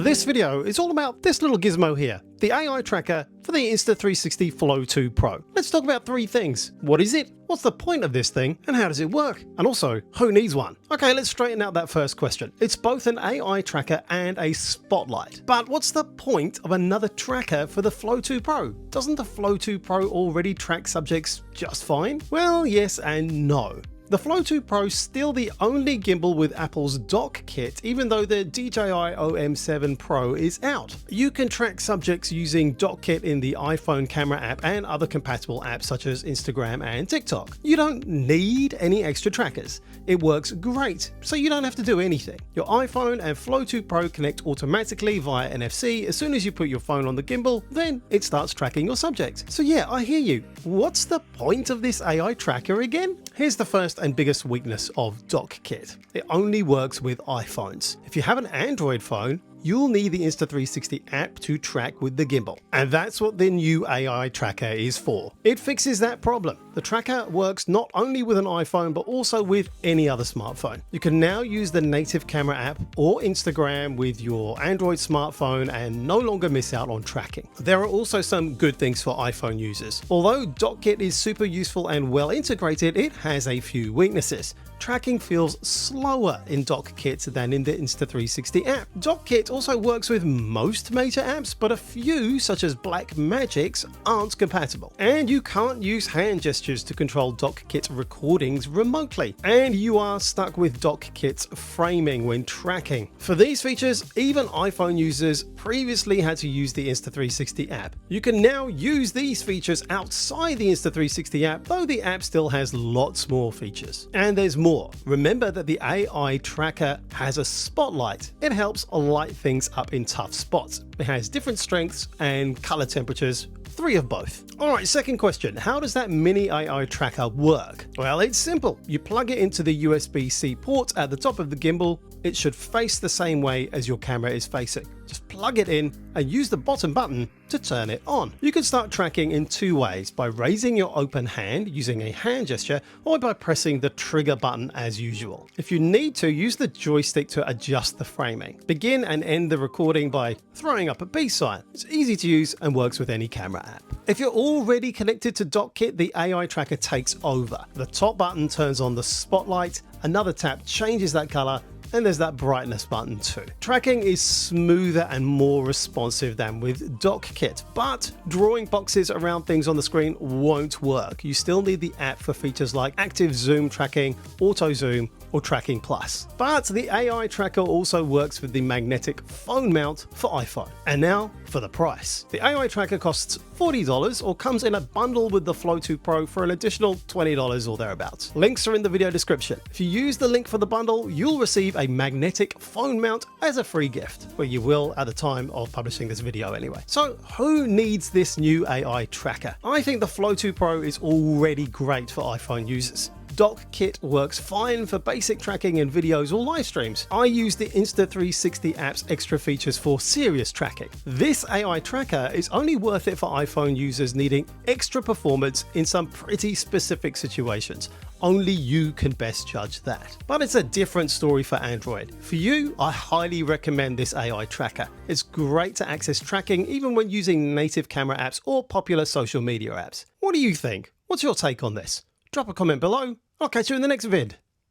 This video is all about this little gizmo here, the AI tracker for the Insta360 Flow 2 Pro. Let's talk about three things. What is it? What's the point of this thing? And how does it work? And also, who needs one? Okay, let's straighten out that first question. It's both an AI tracker and a spotlight. But what's the point of another tracker for the Flow 2 Pro? Doesn't the Flow 2 Pro already track subjects just fine? Well, yes and no. The Flow 2 Pro is still the only gimbal with Apple's dock kit, even though the DJI OM7 Pro is out. You can track subjects using dock kit in the iPhone camera app and other compatible apps such as Instagram and TikTok. You don't need any extra trackers. It works great, so you don't have to do anything. Your iPhone and Flow 2 Pro connect automatically via NFC. As soon as you put your phone on the gimbal, then it starts tracking your subject. So yeah, I hear you. What's the point of this AI tracker again? Here's the first and biggest weakness of dock kit. It only works with iPhones. If you have an Android phone, you'll need the Insta360 app to track with the gimbal. And that's what the new AI tracker is for. It fixes that problem. The tracker works not only with an iPhone, but also with any other smartphone. You can now use the native camera app or Instagram with your Android smartphone and no longer miss out on tracking. There are also some good things for iPhone users. Although dock kit is super useful and well integrated, it has a few weaknesses. Tracking feels slower in dock kit than in the Insta360 app. Dock kit also works with most major apps, but a few, such as Blackmagic's, aren't compatible. And you can't use hand gestures to control dock kit recordings remotely. And you are stuck with dock kit's framing when tracking. For these features, even iPhone users previously had to use the Insta360 app. You can now use these features outside the Insta360 app, though the app still has lots more features. And there's more. Remember that the AI tracker has a spotlight. It helps light things up in tough spots. It has different strengths and color temperatures, 3 of both. Alright, second question. How does that mini AI tracker work? Well, it's simple. You plug it into the USB-C port at the top of the gimbal. It should face the same way as your camera is facing. Just plug it in and use the bottom button to turn it on. You can start tracking in 2 ways, by raising your open hand using a hand gesture or by pressing the trigger button as usual. If you need to, use the joystick to adjust the framing. Begin and end the recording by throwing up a peace sign. It's easy to use and works with any camera app. If you're already connected to dock kit, the AI tracker takes over. The top button turns on the spotlight, another tap changes that color, and there's that brightness button too. Tracking is smoother and more responsive than with dock kit, but drawing boxes around things on the screen won't work. You still need the app for features like active zoom tracking, auto zoom, or tracking plus. But the AI tracker also works with the magnetic phone mount for iPhone. And now for the price. The AI tracker costs $40 or comes in a bundle with the Flow 2 Pro for an additional $20 or thereabouts. Links are in the video description. If you use the link for the bundle, you'll receive a magnetic phone mount as a free gift. Well, you will at the time of publishing this video anyway. So who needs this new AI tracker? I think the Flow 2 Pro is already great for iPhone users. Dock kit works fine for basic tracking in videos or live streams. I use the Insta360 app's extra features for serious tracking. This AI tracker is only worth it for iPhone users needing extra performance in some pretty specific situations. Only you can best judge that. But it's a different story for Android. For you, I highly recommend this AI tracker. It's great to access tracking even when using native camera apps or popular social media apps. What do you think? What's your take on this? Drop a comment below. I'll catch you in the next vid.